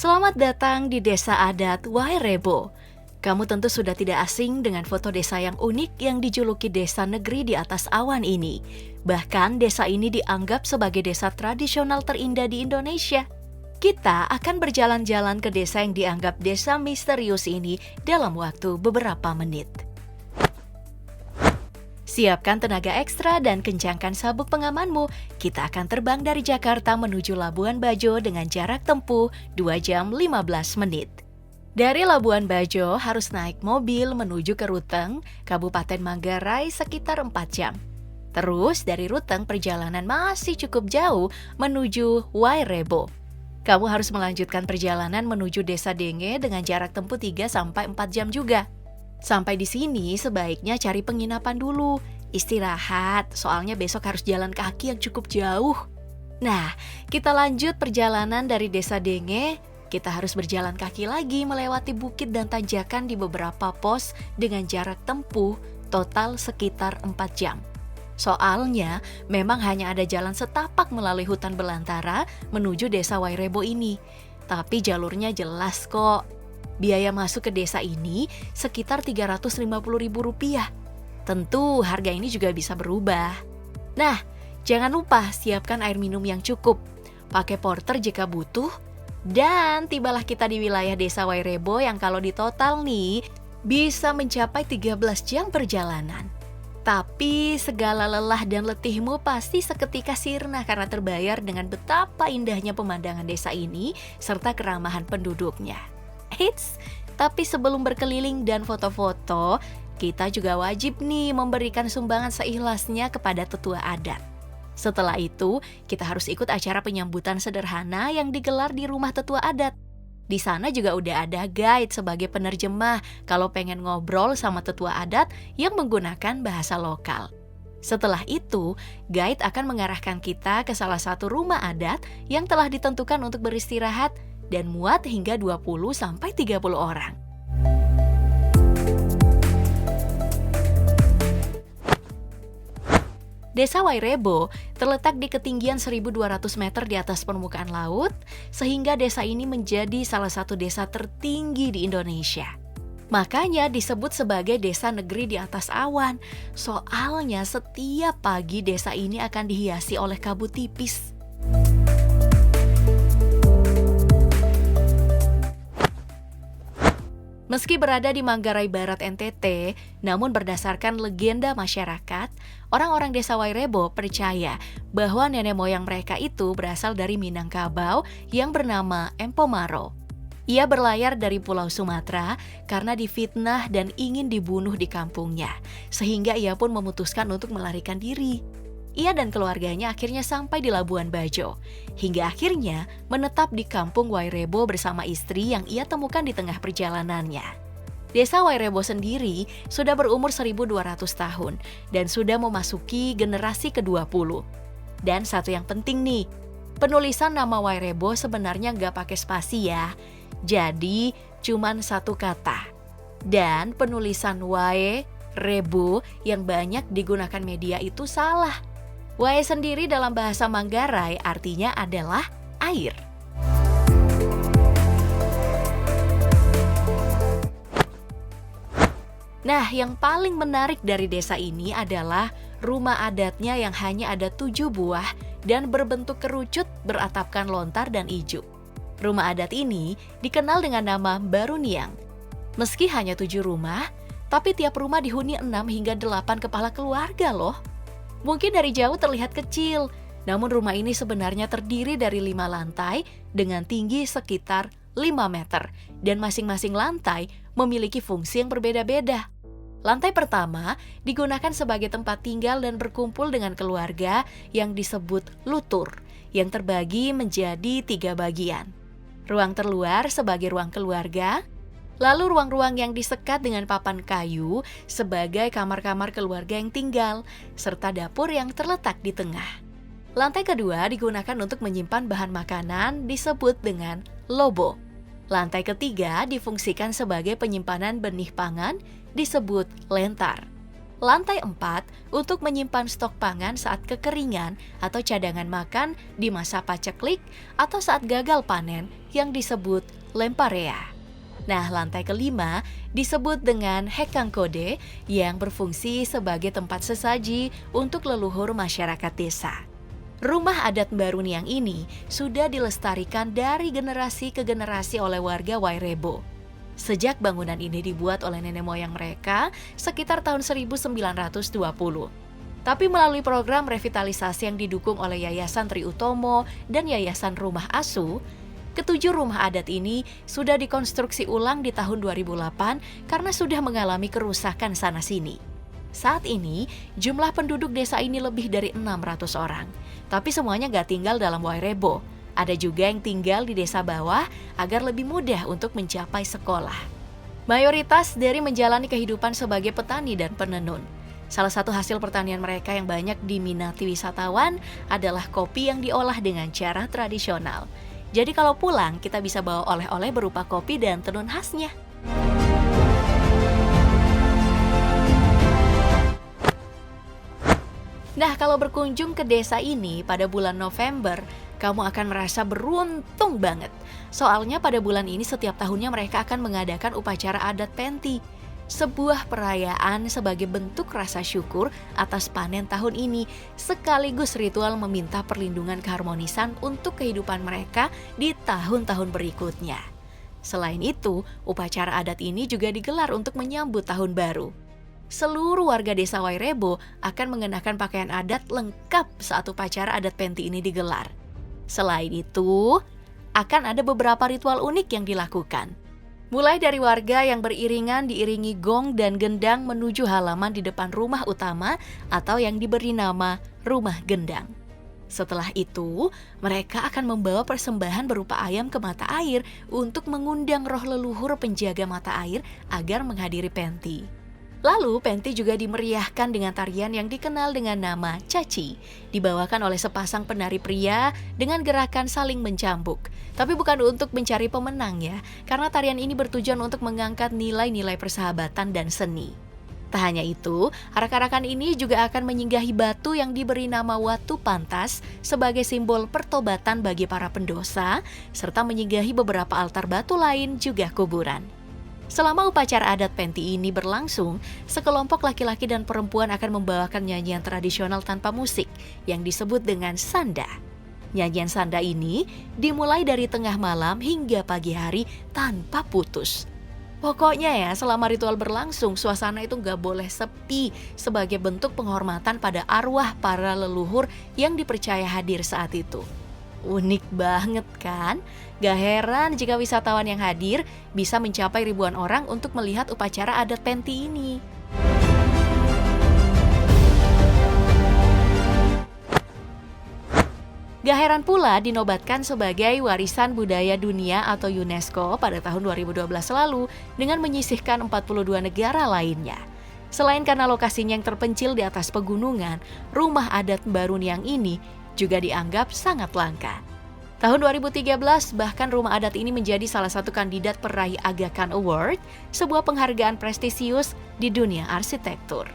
Selamat datang di Desa Adat Wairebo. Kamu tentu sudah tidak asing dengan foto desa yang unik yang dijuluki desa negeri di atas awan ini. Bahkan desa ini dianggap sebagai desa tradisional terindah di Indonesia. Kita akan berjalan-jalan ke desa yang dianggap desa misterius ini dalam waktu beberapa menit. Siapkan tenaga ekstra dan kencangkan sabuk pengamanmu. Kita akan terbang dari Jakarta menuju Labuan Bajo dengan jarak tempuh 2 jam 15 menit. Dari Labuan Bajo harus naik mobil menuju ke Ruteng, Kabupaten Manggarai sekitar 4 jam. Terus dari Ruteng perjalanan masih cukup jauh menuju Wairebo. Kamu harus melanjutkan perjalanan menuju Desa Denge dengan jarak tempuh 3-4 jam juga. Sampai di sini sebaiknya cari penginapan dulu, istirahat, soalnya besok harus jalan kaki yang cukup jauh. Nah, kita lanjut perjalanan dari Desa Denge, kita harus berjalan kaki lagi melewati bukit dan tanjakan di beberapa pos dengan jarak tempuh total sekitar 4 jam. Soalnya, memang hanya ada jalan setapak melalui hutan belantara menuju Desa Wairebo ini. Tapi jalurnya jelas kok. Biaya masuk ke desa ini sekitar Rp350.000. Tentu harga ini juga bisa berubah. Nah, jangan lupa siapkan air minum yang cukup. Pakai porter jika butuh. Dan tibalah kita di wilayah Desa Wairebo yang kalau ditotal nih bisa mencapai 13 jam perjalanan. Tapi segala lelah dan letihmu pasti seketika sirna karena terbayar dengan betapa indahnya pemandangan desa ini serta keramahan penduduknya. Eits, tapi sebelum berkeliling dan foto-foto, kita juga wajib nih memberikan sumbangan seikhlasnya kepada tetua adat. Setelah itu, kita harus ikut acara penyambutan sederhana yang digelar di rumah tetua adat. Di sana juga udah ada guide sebagai penerjemah kalau pengen ngobrol sama tetua adat yang menggunakan bahasa lokal. Setelah itu, guide akan mengarahkan kita ke salah satu rumah adat yang telah ditentukan untuk beristirahat dan muat hingga 20-30 orang. Desa Wairebo terletak di ketinggian 1.200 meter di atas permukaan laut, sehingga desa ini menjadi salah satu desa tertinggi di Indonesia. Makanya disebut sebagai desa negeri di atas awan, soalnya setiap pagi desa ini akan dihiasi oleh kabut tipis. Meski berada di Manggarai Barat NTT, namun berdasarkan legenda masyarakat, orang-orang desa Wairebo percaya bahwa nenek moyang mereka itu berasal dari Minangkabau yang bernama Empo Maro. Ia berlayar dari Pulau Sumatera karena difitnah dan ingin dibunuh di kampungnya, sehingga ia pun memutuskan untuk melarikan diri. Ia dan keluarganya akhirnya sampai di Labuan Bajo, hingga akhirnya menetap di kampung Wairebo bersama istri yang ia temukan di tengah perjalanannya. Desa Wairebo sendiri sudah berumur 1.200 tahun dan sudah memasuki generasi ke-20. Dan satu yang penting nih, penulisan nama Wairebo sebenarnya nggak pakai spasi ya, jadi cuman satu kata. Dan penulisan Wae-rebo yang banyak digunakan media itu salah. Wae sendiri dalam bahasa Manggarai artinya adalah air. Nah, yang paling menarik dari desa ini adalah rumah adatnya yang hanya ada 7 buah dan berbentuk kerucut beratapkan lontar dan ijuk. Rumah adat ini dikenal dengan nama Baruniang. Meski hanya 7 rumah, tapi tiap rumah dihuni 6 hingga 8 kepala keluarga loh. Mungkin dari jauh terlihat kecil, namun rumah ini sebenarnya terdiri dari 5 lantai dengan tinggi sekitar 5 meter dan masing-masing lantai memiliki fungsi yang berbeda-beda. Lantai pertama digunakan sebagai tempat tinggal dan berkumpul dengan keluarga yang disebut lutur, yang terbagi menjadi 3 bagian. Ruang terluar sebagai ruang keluarga, lalu ruang-ruang yang disekat dengan papan kayu sebagai kamar-kamar keluarga yang tinggal, serta dapur yang terletak di tengah. Lantai kedua digunakan untuk menyimpan bahan makanan disebut dengan lobo. Lantai ketiga difungsikan sebagai penyimpanan benih pangan disebut lentar. Lantai 4 untuk menyimpan stok pangan saat kekeringan atau cadangan makan di masa paceklik atau saat gagal panen yang disebut lemparea. Nah, lantai kelima disebut dengan hekangkode yang berfungsi sebagai tempat sesaji untuk leluhur masyarakat desa. Rumah adat Baruniang ini sudah dilestarikan dari generasi ke generasi oleh warga Wairebo. Sejak bangunan ini dibuat oleh nenek moyang mereka sekitar tahun 1920. Tapi melalui program revitalisasi yang didukung oleh Yayasan Tri Utomo dan Yayasan Rumah Asu, ketujuh rumah adat ini sudah dikonstruksi ulang di tahun 2008 karena sudah mengalami kerusakan sana-sini. Saat ini, jumlah penduduk desa ini lebih dari 600 orang. Tapi semuanya gak tinggal dalam Wairebo. Ada juga yang tinggal di desa bawah agar lebih mudah untuk mencapai sekolah. Mayoritas dari menjalani kehidupan sebagai petani dan penenun. Salah satu hasil pertanian mereka yang banyak diminati wisatawan adalah kopi yang diolah dengan cara tradisional. Jadi kalau pulang kita bisa bawa oleh-oleh berupa kopi dan tenun khasnya. Nah, kalau berkunjung ke desa ini pada bulan November, kamu akan merasa beruntung banget. Soalnya pada bulan ini setiap tahunnya mereka akan mengadakan upacara adat Penti. Sebuah perayaan sebagai bentuk rasa syukur atas panen tahun ini, sekaligus ritual meminta perlindungan keharmonisan untuk kehidupan mereka di tahun-tahun berikutnya. Selain itu, upacara adat ini juga digelar untuk menyambut tahun baru. Seluruh warga desa Wairebo akan mengenakan pakaian adat lengkap saat upacara adat Penti ini digelar. Selain itu, akan ada beberapa ritual unik yang dilakukan. Mulai dari warga yang beriringan diiringi gong dan gendang menuju halaman di depan rumah utama atau yang diberi nama rumah gendang. Setelah itu, mereka akan membawa persembahan berupa ayam ke mata air untuk mengundang roh leluhur penjaga mata air agar menghadiri Penti. Lalu, Penti juga dimeriahkan dengan tarian yang dikenal dengan nama Caci, dibawakan oleh sepasang penari pria dengan gerakan saling mencambuk. Tapi bukan untuk mencari pemenang ya, karena tarian ini bertujuan untuk mengangkat nilai-nilai persahabatan dan seni. Tak hanya itu, arak-arakan ini juga akan menyinggahi batu yang diberi nama Watu Pantas sebagai simbol pertobatan bagi para pendosa, serta menyinggahi beberapa altar batu lain juga kuburan. Selama upacara adat Penti ini berlangsung, sekelompok laki-laki dan perempuan akan membawakan nyanyian tradisional tanpa musik yang disebut dengan sanda. Nyanyian sanda ini dimulai dari tengah malam hingga pagi hari tanpa putus. Pokoknya ya, selama ritual berlangsung, suasana itu gak boleh sepi sebagai bentuk penghormatan pada arwah para leluhur yang dipercaya hadir saat itu. Unik banget kan? Gak heran jika wisatawan yang hadir bisa mencapai ribuan orang untuk melihat upacara adat Penti ini. Gak heran pula dinobatkan sebagai warisan budaya dunia atau UNESCO pada tahun 2012 lalu dengan menyisihkan 42 negara lainnya. Selain karena lokasinya yang terpencil di atas pegunungan, rumah adat Baruniang ini juga dianggap sangat langka. Tahun 2013, bahkan rumah adat ini menjadi salah satu kandidat peraih Aga Khan Award, sebuah penghargaan prestisius di dunia arsitektur.